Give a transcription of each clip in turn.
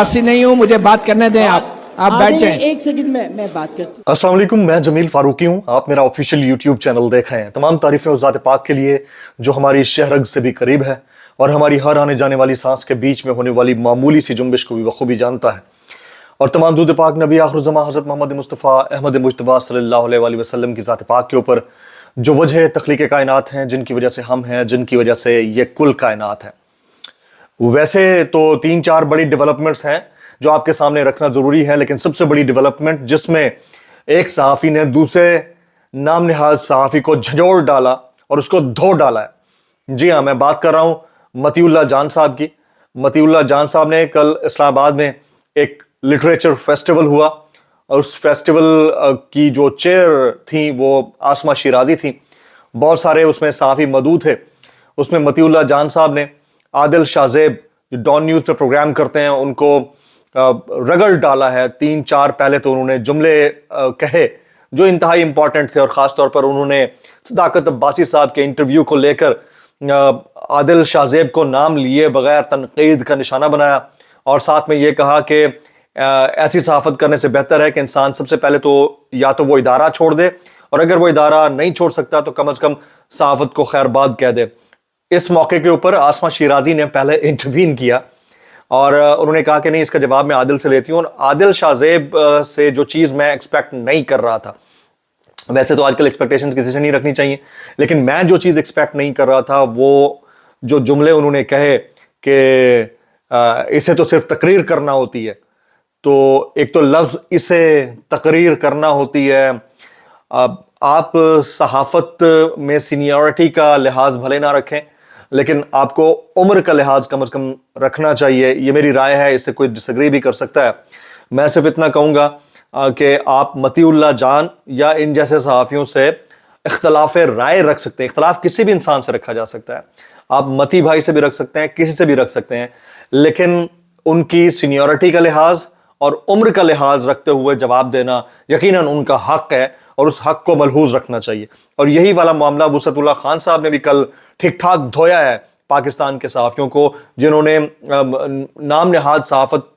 नहीं हूँ, मुझे बात करने दें। आप बैठ जाएं। एक सेकंड में मैं बात करती हूँ। अस्सलाम वालेकुम, मैं जमील फारूकी हूँ। आप मेरा ऑफिशियल यूट्यूब चैनल देख रहे हैं। तमाम तारीफें उस ज़ात पाक के लिए जो हमारी शहरग से भी करीब है और हमारी हर आने जाने वाली सांस के बीच में होने वाली मामूली सी जुम्बिश को भी बखूबी जानता है। और तमाम दूध पाक नबी आखिरुज़्ज़मा हज़रत मोहम्मद मुस्तफ़ा अहमद मुज्तबा सल्लल्लाहु अलैहि वसल्लम की ज़ात पाक के ऊपर जो वजह तख्लीक़ कायनात हैं, जिनकी वजह से हम हैं, जिनकी वजह से ये कुल कायनात है। वैसे तो 3-4 बड़ी डेवलपमेंट्स हैं जो आपके सामने रखना ज़रूरी है, लेकिन सबसे बड़ी डेवलपमेंट जिसमें एक सहाफ़ी ने दूसरे नाम निहाज सहाफ़ी को झंझोड़ डाला और उसको धो डाला है। जी हाँ, मैं बात कर रहा हूँ मतीउल्लाह जान साहब की। मतीउल्लाह जान साहब ने कल इस्लामाबाद में एक लिटरेचर फेस्टिवल हुआ और उस फेस्टिवल की जो चेयर थी वो आसमा शिराजी थी। बहुत सारे उसमें सहाफ़ी मौजूद थे। उसमें मतीउल्लाह जान साहब ने आदिल शाहजेब जो डॉन न्यूज़ पे प्रोग्राम करते हैं उनको रगड़ डाला है। 3-4 पहले तो उन्होंने जुमले कहे जो इंतहाई इंपॉर्टेंट थे और ख़ास तौर पर उन्होंने सदाकत अब्बासी साहब के इंटरव्यू को लेकर आदिल शाहजेब को नाम लिए बगैर तनकीद का निशाना बनाया और साथ में ये कहा कि ऐसी सहाफ़त करने से बेहतर है कि इंसान सबसे पहले तो या तो वो इदारा छोड़ दे और अगर वो इदारा नहीं छोड़ सकता तो कम अज़ कम सहाफ़त को खैरबाद कह दे। इस मौके के ऊपर आसमा शिराजी ने पहले इंटरवीन किया और उन्होंने कहा कि नहीं, इसका जवाब मैं आदिल से लेती हूँ। और आदिल शाहजेब से जो चीज़ मैं एक्सपेक्ट नहीं कर रहा था, वैसे तो आजकल एक्सपेक्टेशंस किसी से नहीं रखनी चाहिए, लेकिन मैं जो चीज़ एक्सपेक्ट नहीं कर रहा था वो जो जुमले उन्होंने कहे कि इसे तो सिर्फ तकरीर करना होती है। तो एक तो लफ्ज़ इसे तकरीर करना होती है। आप सहाफ़त में सीनियरिटी का लिहाज भले ना रखें, लेकिन आपको उम्र का लिहाज कम से कम रखना चाहिए। ये मेरी राय है, इससे कोई डिसएग्री भी कर सकता है। मैं सिर्फ इतना कहूँगा कि आप मतीउल्लाह जान या इन जैसे सहाफ़ियों से इख्तलाफ राय रख सकते हैं। इख्तलाफ किसी भी इंसान से रखा जा सकता है। आप मती भाई से भी रख सकते हैं, किसी से भी रख सकते हैं, लेकिन उनकी सीनियरिटी का लिहाज और उम्र का लिहाज रखते हुए जवाब देना यकीनन उनका हक है और उस हक को मलहूज रखना चाहिए। और यही वाला मामला वसअतुल्लाह खान साहब ने भी कल ठीक ठाक धोया है पाकिस्तान के सहाफ़ियों को, जिन्होंने नाम निहाद सहाफ़त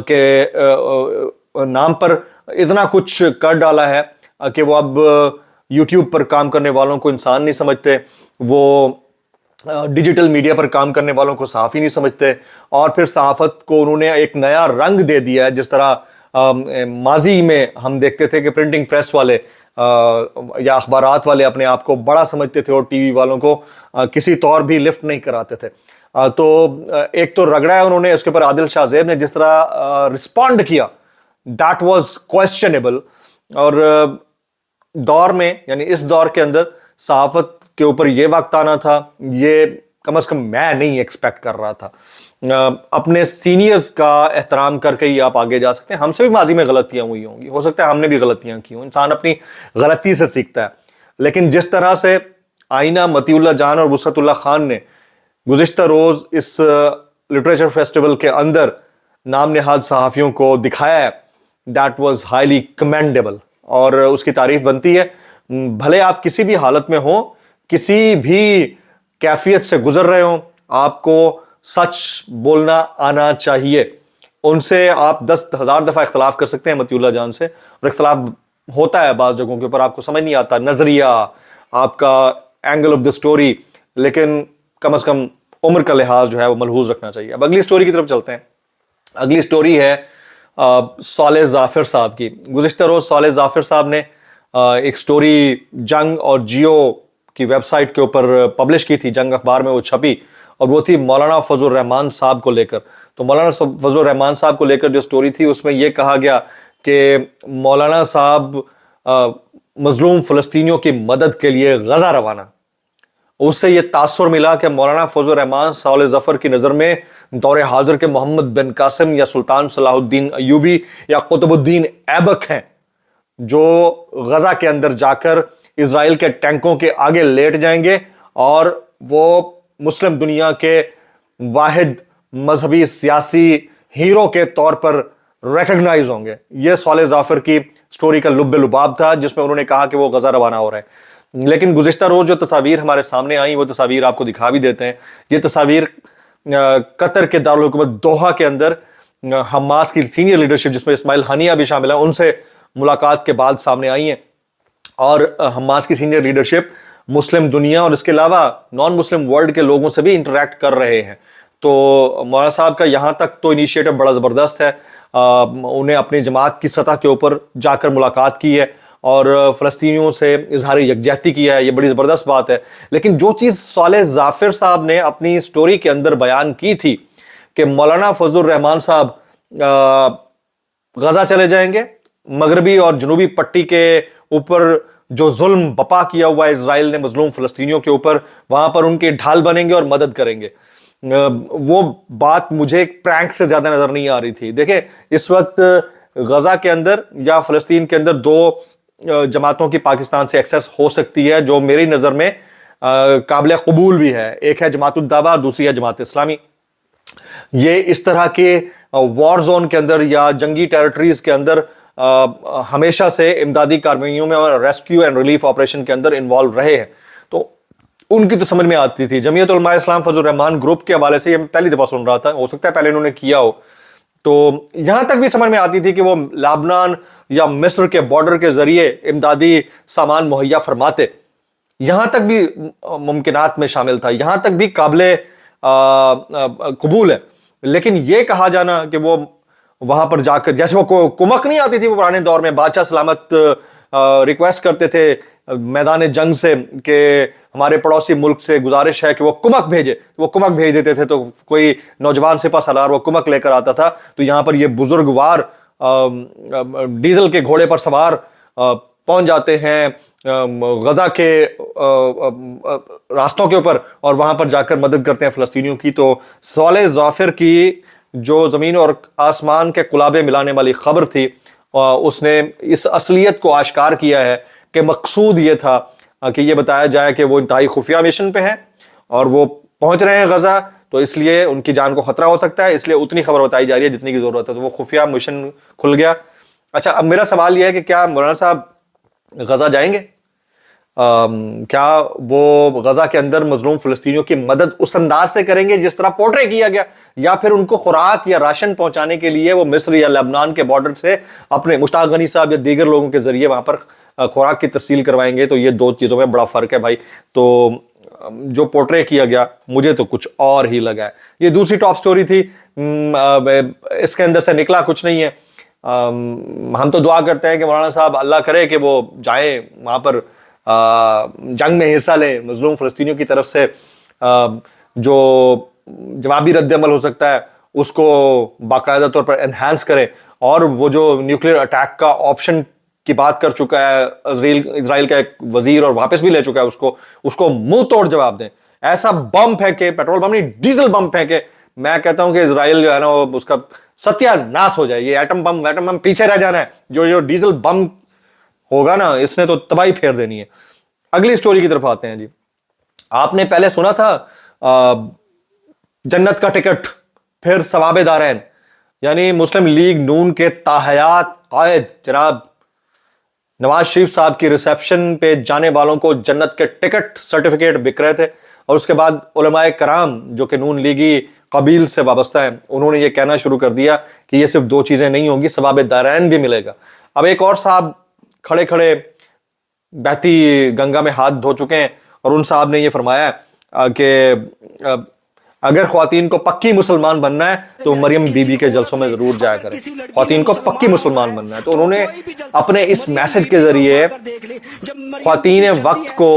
के नाम पर इतना कुछ कर डाला है कि वो अब यूट्यूब पर काम करने वालों को इंसान नहीं समझते, वो डिजिटल मीडिया पर काम करने वालों को सहाफ़ी नहीं समझते और फिर सहाफ़त को उन्होंने एक नया रंग दे दिया है। जिस तरह माजी में हम देखते थे कि प्रिंटिंग प्रेस वाले या अखबारात वाले अपने आप को बड़ा समझते थे और टीवी वालों को किसी तौर भी लिफ्ट नहीं कराते थे। तो एक तो रगड़ा है उन्होंने, उसके ऊपर आदिल शाहजेब ने जिस तरह रिस्पॉन्ड किया दैट वाज क्वेश्चनेबल। और दौर में यानी इस दौर के अंदर सहाफ़त के ऊपर ये वक्त आना था, ये कम से कम मैं नहीं एक्सपेक्ट कर रहा था। अपने सीनियर्स का एहतराम करके ही आप आगे जा सकते हैं। हमसे भी माजी में गलतियां हुई होंगी, हो सकता है हमने भी गलतियां की हों। इंसान अपनी गलती से सीखता है। लेकिन जिस तरह से आईना मतीउल्लाह जान और वसअतुल्लाह खान ने गुज़िश्ता रोज़ इस लिटरेचर फेस्टिवल के अंदर नाम निहाद सहाफ़ियों को दिखाया है, दैट वाज हाईली कमेंडेबल और उसकी तारीफ बनती है। भले आप किसी भी हालत में हो, किसी भी कैफियत से गुजर रहे हो, आपको सच बोलना आना चाहिए। उनसे आप 10,000 दफ़ा इख्तलाफ कर सकते हैं मतीउल्लाह जान से, और इख्तलाफ होता है बाज़ जगहों के ऊपर, आपको समझ नहीं आता नज़रिया, आपका एंगल ऑफ द स्टोरी, लेकिन कम से कम उम्र का लिहाज जो है वो मलहूज रखना चाहिए। अब अगली स्टोरी की तरफ चलते हैं। अगली स्टोरी है सालेह ज़ाफ़िर साहब की। गुज़िश्ता रोज़ सालेह ज़ाफ़िर साहब ने एक स्टोरी जंग और जियो की वेबसाइट के ऊपर पब्लिश की थी, जंग अखबार में वो छपी, और वो थी मौलाना फजल रहमान साहब को लेकर। तो मौलाना फजल रहमान साहब को लेकर जो स्टोरी थी उसमें यह कहा गया कि मौलाना साहब मजलूम फ़लस्तीनियों की मदद के लिए गज़ा रवाना। उससे ये तासुर मिला कि मौलाना फजल रहमान सालेह ज़फ़र की नज़र में दौरे हाजिर के मोहम्मद बिन कासिम या सुल्तान सलाहुद्दीन अयूबी या कुतुबुद्दीन ऐबक हैं, जो गज़ा के अंदर जाकर इज़राइल के टैंकों के आगे लेट जाएंगे और वो मुस्लिम दुनिया के वाहिद मजहबी सियासी हीरो के तौर पर रिकग्नाइज होंगे। ये सालेह ज़ाफ़िर की स्टोरी का लुब्बे लुबाब था, जिसमें उन्होंने कहा कि वो गज़ा रवाना हो रहे हैं। लेकिन गुज़िश्ता रोज़ जो तस्वीर हमारे सामने आई, वो तस्वीर आपको दिखा भी देते हैं। ये तस्वीर कतर के दारुल हुकूमत दोहा के अंदर हमास की सीनियर लीडरशिप जिसमें इस्माइल हानिया भी शामिल है, उनसे मुलाकात के बाद सामने आई हैं। और हमास की सीनियर लीडरशिप मुस्लिम दुनिया और इसके अलावा नॉन मुस्लिम वर्ल्ड के लोगों से भी इंटरेक्ट कर रहे हैं। तो मौलाना साहब का यहाँ तक तो इनिशिएटिव बड़ा ज़बरदस्त है। उन्हें अपनी जमात की सतह के ऊपर जाकर मुलाकात की है और फ़लस्तीनियों से इजहार यकजहती किया है, ये बड़ी ज़बरदस्त बात है। लेकिन जो चीज़ सालेह ज़ाफ़िर साहब ने अपनी स्टोरी के अंदर बयान की थी कि मौलाना फजलुर रहमान साहब गजा चले जाएंगे, मगरबी और जनूबी पट्टी के ऊपर जो जुल्म बपा किया हुआ है इजराइल ने मजलूम फ़लस्तीनियों के ऊपर, वहां पर उनके ढाल बनेंगे और मदद करेंगे, वो बात मुझे एक प्रैंक से ज्यादा नजर नहीं आ रही थी। देखें, इस वक्त गजा के अंदर या फ़लस्तीन के अंदर दो जमातों की पाकिस्तान से एक्सेस हो सकती है जो मेरी नज़र में काबिल कबूल भी है। एक है जमात उद दावा, दूसरी है जमात इस्लामी। ये इस तरह के वॉर जोन के अंदर या जंगी टेरिटरीज के अंदर हमेशा से इमदादी कार्रवाइयों में और रेस्क्यू एंड रिलीफ ऑपरेशन के अंदर इन्वॉल्व रहे हैं, तो उनकी तो समझ में आती थी। जमीयत उलमा इस्लाम फजलुर रहमान ग्रुप के हवाले से ये मैं पहली दफा सुन रहा था, हो सकता है पहले इन्होंने किया हो, तो यहां तक भी समझ में आती थी कि वो लेबनान या मिस्र के बॉर्डर के जरिए इमदादी सामान मुहैया फरमाते, यहां तक भी मुमकिनात में शामिल था, यहां तक भी काबिले कबूल है। लेकिन ये कहा जाना कि वो वहां पर जाकर, जैसे वो कुमक नहीं आती थी वो पुराने दौर में, बादशाह सलामत रिक्वेस्ट करते थे मैदान जंग से कि हमारे पड़ोसी मुल्क से गुजारिश है कि वो कुमक भेजे, वो कुमक भेज देते थे, तो कोई नौजवान सिपा सलार वो कुमक लेकर आता था। तो यहां पर ये बुजुर्गवार डीजल के घोड़े पर सवार पहुंच जाते हैं गजा के रास्तों के ऊपर और वहां पर जाकर मदद करते हैं फ़लस्तीनियों की। तो सालेह ज़ाफ़िर की जो ज़मीन और आसमान के कुलाबे मिलाने वाली खबर थी, उसने इस असलियत को आश्कार किया है कि मकसूद ये था कि ये बताया जाए कि वो इंतहाई खुफिया मिशन पे हैं और वो पहुंच रहे हैं गजा, तो इसलिए उनकी जान को खतरा हो सकता है, इसलिए उतनी खबर बताई जा रही है जितनी की जरूरत है। तो वो खुफिया मिशन खुल गया। अच्छा, अब मेरा सवाल यह है कि क्या मौलाना साहब गजा जाएंगे? क्या वो गजा के अंदर मजलूम फ़लस्तीनियों की मदद उस अंदाज से करेंगे जिस तरह पोर्ट्रे किया गया, या फिर उनको खुराक या राशन पहुंचाने के लिए वो मिस्र या लेबनान के बॉर्डर से अपने मुश्ताक गनी साहब या दीगर लोगों के जरिए वहां पर खुराक की तरसील करवाएंगे? तो ये दो चीज़ों में बड़ा फ़र्क है भाई। तो जो पोर्ट्रे किया गया मुझे तो कुछ और ही लगा है। ये दूसरी टॉप स्टोरी थी, इसके अंदर से निकला कुछ नहीं है। हम तो दुआ करते हैं कि मौलाना साहब अल्लाह करे कि वो जाएं वहां पर, जंग में हिस्सा लें, मजलूम फ़लस्तीनियों की तरफ से जो जवाबी रद्द-ए-अमल हो सकता है उसको बाकायदा तौर पर एनहांस करें, और वो जो न्यूक्लियर अटैक का ऑप्शन की बात कर चुका है इजराइल का एक वजीर और वापस भी ले चुका है उसको मुंह तोड़ जवाब दें। ऐसा बम फेंके, पेट्रोल बम नहीं डीजल बम फेंके, मैं कहता हूं कि इजराइल जो है ना उसका सत्यानाश हो जाए। ये एटम बम पीछे रह जाना है, जो डीजल बम होगा ना इसने तो तबाही फेर देनी है। अगली स्टोरी की तरफ आते हैं जी। आपने पहले सुना था जन्नत का टिकट फिर सवाबे दारैन, यानी मुस्लिम लीग नून के ताहयात कायद जनाब नवाज शरीफ साहब की रिसेप्शन पे जाने वालों को जन्नत के टिकट सर्टिफिकेट बिक रहे थे, और उसके बाद उलमाए कराम जो कि नून लीगी कबील से वाबस्ता है, उन्होंने ये कहना शुरू कर दिया कि ये सिर्फ दो चीजें नहीं होंगी, सवाबे दारैन भी मिलेगा। अब एक और साहब खड़े खड़े बहती गंगा में हाथ धो चुके हैं और उन साहब ने ये फरमाया कि अगर ख्वातीन को पक्की मुसलमान बनना है तो मरियम बीबी के जलसों में जरूर जाया करें, ख्वातीन को पक्की मुसलमान बनना है। तो उन्होंने अपने इस मैसेज के जरिए ख्वातीन वक्त को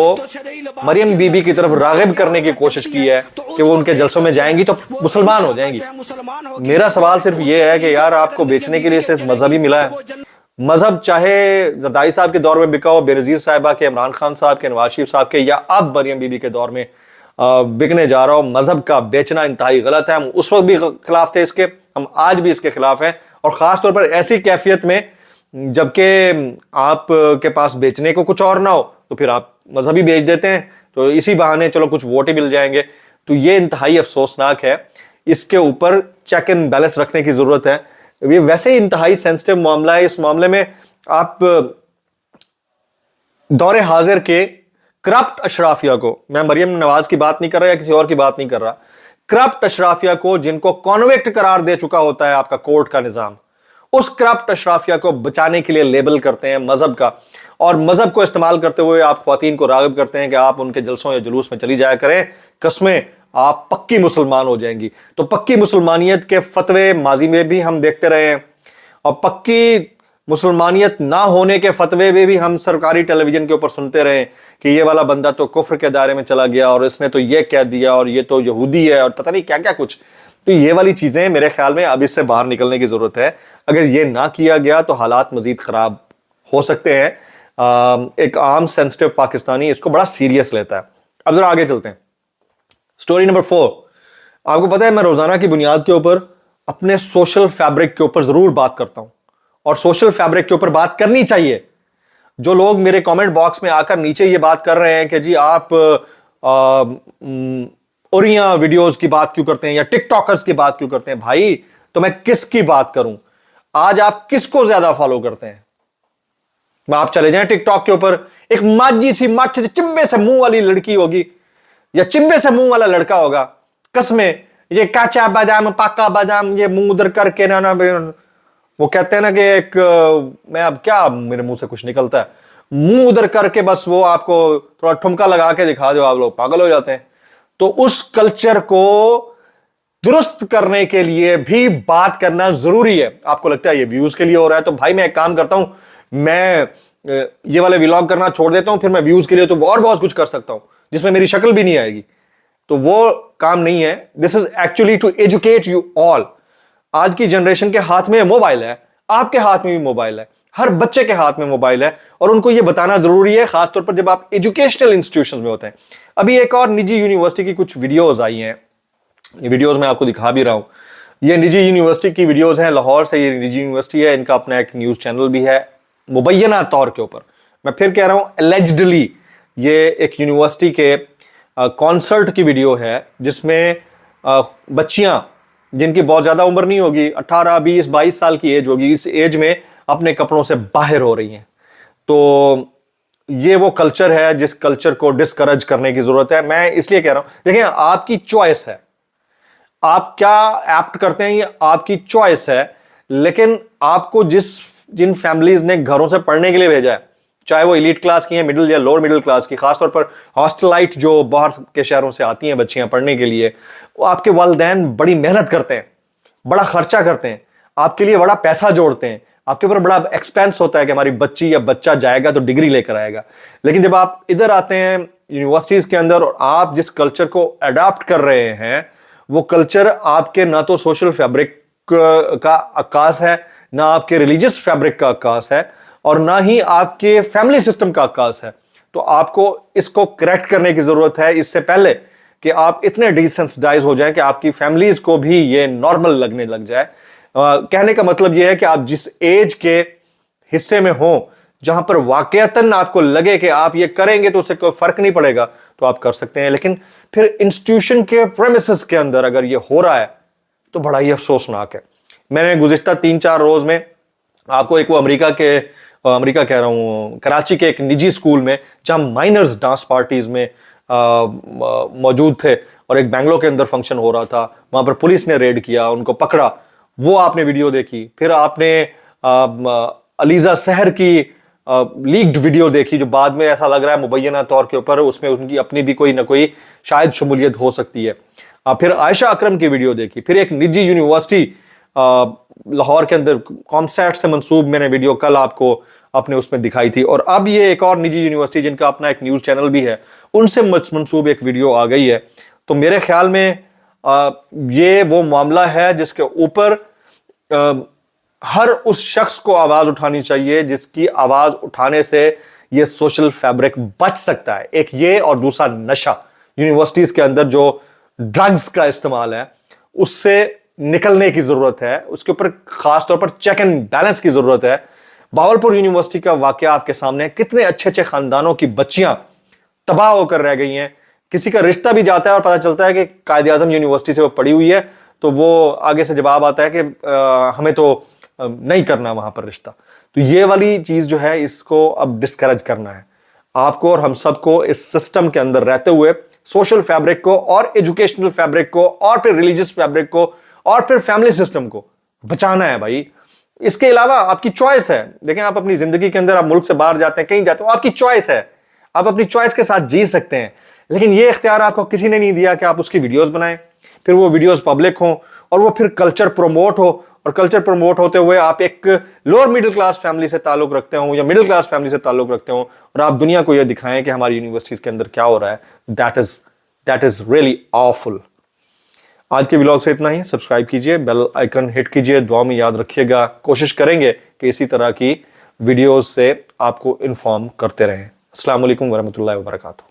मरियम बीबी की तरफ रागिब करने की कोशिश की है कि वो उनके जलसों में जाएंगी तो मुसलमान हो जाएंगी। मेरा सवाल सिर्फ ये है कि यार आपको बेचने के लिए सिर्फ मजहब ही मिला है, मजहब चाहे जरदारी साहब के दौर में बिका हो, बेनजीर साहिबा के, इमरान खान साहब के, नवाज शरीफ साहब के, या अब मरियम बीबी के दौर में बिकने जा रहा हो। मजहब का बेचना इंतहाई गलत है। हम उस वक्त भी खिलाफ थे इसके, हम आज भी इसके खिलाफ हैं, और खास तौर पर ऐसी कैफियत में जबकि आप के पास बेचने को कुछ और ना हो तो फिर आप मजहब ही बेच देते हैं, तो इसी बहाने चलो कुछ वोट ही मिल जाएंगे। तो ये इंतहाई अफसोसनाक है, इसके ऊपर चेक एंड बैलेंस रखने की जरूरत है। ये वैसे ही इंतहाई सेंसिटिव मामला है। इस मामले में आप दौरे हाजिर के करप्ट अशराफिया को, मैं मरियम नवाज की बात नहीं कर रहा या किसी और की बात नहीं कर रहा, کرپٹ اشرافیہ کو جن کو کانویکٹ قرار دے چکا ہوتا ہے آپ کا کورٹ کا نظام, اس کرپٹ اشرافیہ کو بچانے کے لیے لیبل کرتے ہیں مذہب کا, اور مذہب کو استعمال کرتے ہوئے آپ خواتین کو راغب کرتے ہیں کہ آپ ان کے جلسوں یا جلوس میں چلی جایا کریں, قسمیں آپ پکی مسلمان ہو جائیں گی. تو پکی مسلمانیت کے فتوے ماضی میں بھی ہم دیکھتے رہے ہیں, اور پکی مسلمانیت نہ ہونے کے فتوے بھی ہم سرکاری ٹیلی ویژن کے اوپر سنتے رہے کہ یہ والا بندہ تو کفر کے دائرے میں چلا گیا اور اس نے تو یہ کہہ دیا اور یہ تو یہودی ہے اور پتہ نہیں کیا کیا کچھ. تو یہ والی چیزیں میرے خیال میں اب اس سے باہر نکلنے کی ضرورت ہے. اگر یہ نہ کیا گیا تو حالات مزید خراب ہو سکتے ہیں. ایک عام سینسٹیو پاکستانی اس کو بڑا سیریس لیتا ہے. اب ذرا آگے چلتے ہیں. Story number 4. آپ کو پتہ ہے میں روزانہ کی بنیاد کے اوپر اپنے سوشل فیبرک کے اوپر ضرور بات کرتا ہوں, اور سوشل فیبرک کے اوپر بات کرنی چاہیے. جو لوگ میرے کامنٹ باکس میں آ کر نیچے یہ بات کر رہے ہیں کہ جی آپ اوریاں ویڈیوز کی بات کیوں کرتے ہیں یا ٹک ٹاکرز کی بات کیوں کرتے ہیں, بھائی تو میں کس کی بات کروں؟ آج آپ کس کو زیادہ فالو کرتے ہیں؟ آپ چلے جائیں ٹک ٹاک کے اوپر, ایک ماجی سی مٹھ سے چمبے سے منہ والی لڑکی ہوگی یا چمبے سے منہ والا لڑکا ہوگا, قسمیں یہ کاچا بادام پاکا بادام یہ منہ ادھر کر کے نا وہ کہتے ہیں نا کہ ایک میں اب کیا میرے منہ سے کچھ نکلتا ہے, منہ ادھر کر کے بس وہ آپ کو تھوڑا ٹھمکا لگا کے دکھا دو, آپ لوگ پاگل ہو جاتے ہیں. تو اس کلچر کو درست کرنے کے لیے بھی بات کرنا ضروری ہے. آپ کو لگتا ہے یہ ویوز کے لیے ہو رہا ہے, تو بھائی میں ایک کام کرتا ہوں, میں یہ والے ویلاگ کرنا چھوڑ دیتا ہوں, پھر میں ویوز کے لیے تو اور بہت کچھ کر سکتا ہوں جس میں میری شکل بھی نہیں آئے گی. تو وہ کام نہیں ہے. This is actually to educate you all. آج کی جنریشن کے ہاتھ میں موبائل ہے, آپ کے ہاتھ میں بھی موبائل ہے, ہر بچے کے ہاتھ میں موبائل ہے, اور ان کو یہ بتانا ضروری ہے, خاص طور پر جب آپ ایجوکیشنل انسٹیٹیوشنز میں ہوتے ہیں. ابھی ایک اور نجی یونیورسٹی کی کچھ ویڈیوز آئی ہیں, یہ ویڈیوز میں آپ کو دکھا بھی رہا ہوں. یہ نجی یونیورسٹی کی ویڈیوز ہیں, لاہور سے یہ نجی یونیورسٹی ہے, ان کا اپنا ایک نیوز چینل بھی ہے. مبینہ طور کے اوپر میں پھر کہہ رہا ہوں, اللیجڈلی یہ ایک یونیورسٹی کے کانسرٹ کی ویڈیو ہے جس میں بچیاں جن کی بہت زیادہ عمر نہیں ہوگی, 18 20 22 سال کی ایج ہوگی, اس ایج میں اپنے کپڑوں سے باہر ہو رہی ہیں. تو یہ وہ کلچر ہے جس کلچر کو ڈسکریج کرنے کی ضرورت ہے. میں اس لیے کہہ رہا ہوں, دیکھیں آپ کی چوائس ہے, آپ کیا ایپٹ کرتے ہیں یہ آپ کی چوائس ہے, لیکن آپ کو جن فیملیز نے گھروں سے پڑھنے کے لیے بھیجا ہے, چاہے وہ ایلیٹ کلاس کی ہیں, مڈل یا لوور مڈل کلاس کی, خاص طور پر ہاسٹلائٹ جو باہر کے شہروں سے آتی ہیں بچیاں پڑھنے کے لیے, وہ آپ کے والدین بڑی محنت کرتے ہیں, بڑا خرچہ کرتے ہیں, آپ کے لیے بڑا پیسہ جوڑتے ہیں, آپ کے اوپر بڑا ایکسپینس ہوتا ہے کہ ہماری بچی یا بچہ جائے گا تو ڈگری لے کر آئے گا. لیکن جب آپ ادھر آتے ہیں یونیورسٹیز کے اندر اور آپ جس کلچر کو اڈاپٹ کر رہے ہیں, وہ کلچر آپ کے نہ تو سوشل فیبرک کا عکاس ہے, نہ آپ کے ریلیجس فیبرک کا عکاس ہے, اور نہ ہی آپ کے فیملی سسٹم کا عکاس ہے. تو آپ کو اس کو کریکٹ کرنے کی ضرورت ہے اس سے پہلے کہ آپ اتنے ڈیسنسٹائز ہو جائیں کہ آپ کی فیملیز کو بھی یہ نارمل لگنے لگ جائے. کہنے کا مطلب یہ ہے کہ آپ جس ایج کے حصے میں ہوں جہاں پر واقعتاً آپ کو لگے کہ آپ یہ کریں گے تو اس سے کوئی فرق نہیں پڑے گا, تو آپ کر سکتے ہیں. لیکن پھر انسٹیٹیوشن کے پریمیسز کے اندر اگر یہ ہو رہا ہے تو بڑا ہی افسوسناک ہے. میں نے گزشتہ 3-4 روز میں آپ کو ایک وہ امریکہ کہہ رہا ہوں کراچی کے ایک نجی اسکول میں جہاں مائنرز ڈانس پارٹیز میں موجود تھے, اور ایک بنگلور کے اندر فنکشن ہو رہا تھا, وہاں پر پولیس نے ریڈ کیا, ان کو پکڑا. وہ آپ نے ویڈیو دیکھی. پھر آپ نے علیزہ سحر کی لیکڈ ویڈیو دیکھی جو بعد میں ایسا لگ رہا ہے مبینہ طور کے اوپر اس میں ان کی اپنی بھی کوئی نہ کوئی شاید شمولیت ہو سکتی ہے. پھر عائشہ اکرم کی ویڈیو دیکھی. پھر ایک نجی یونیورسٹی لاہور کے اندر کامسیٹ سے منسوب میں نے ویڈیو کل آپ کو اپنے اس میں دکھائی تھی. اور اب یہ ایک اور نجی یونیورسٹی جن کا اپنا ایک نیوز چینل بھی ہے, ان سے منسوب ایک ویڈیو آ گئی ہے. تو میرے خیال میں یہ وہ معاملہ ہے جس کے اوپر ہر اس شخص کو آواز اٹھانی چاہیے جس کی آواز اٹھانے سے یہ سوشل فیبرک بچ سکتا ہے. ایک یہ, اور دوسرا نشہ. یونیورسٹیز کے اندر جو ڈرگز کا استعمال ہے اس سے نکلنے کی ضرورت ہے, اس کے اوپر خاص طور پر چیک اینڈ بیلنس کی ضرورت ہے. باولپور یونیورسٹی کا واقعہ آپ کے سامنے, کتنے اچھے اچھے خاندانوں کی بچیاں تباہ ہو کر رہ گئی ہیں. کسی کا رشتہ بھی جاتا ہے اور پتہ چلتا ہے کہ قائد اعظم یونیورسٹی سے وہ پڑھی ہوئی ہے, تو وہ آگے سے جواب آتا ہے کہ ہمیں تو نہیں کرنا وہاں پر رشتہ. تو یہ والی چیز جو ہے اس کو اب ڈسکریج کرنا ہے. آپ کو اور ہم سب کو اس سسٹم کے اندر رہتے ہوئے सोशल फैब्रिक को और एजुकेशनल फैब्रिक को और फिर रिलीजियस फैब्रिक को और फिर फैमिली सिस्टम को बचाना है भाई। इसके अलावा आपकी चॉइस है। देखें, आप अपनी जिंदगी के अंदर आप मुल्क से बाहर जाते हैं, कहीं जाते हो, आपकी चॉइस है, आप अपनी चॉइस के साथ जी सकते हैं, लेकिन यह इख्तियार आपको किसी ने नहीं दिया कि आप उसकी वीडियोस बनाएं, फिर वो वीडियोस पब्लिक हो और वो फिर कल्चर प्रमोट हो, और कल्चर प्रमोट होते हुए आप एक लोअर मिडिल क्लास फैमिली से ताल्लुक रखते हो या मिडिल क्लास फैमिली से ताल्लुक रखते हो और आप दुनिया को यह दिखाएं कि हमारी यूनिवर्सिटीज के अंदर क्या हो रहा है। That is really awful. आज के व्लॉग से इतना ही। सब्सक्राइब कीजिए, बेल आइकन हिट कीजिए, दुआ में याद रखिएगा। कोशिश करेंगे कि इसी तरह की वीडियोस से आपको इन्फॉर्म करते रहें। अस्सलाम वालेकुम वरहमतुल्लाहि वबरकातुहू।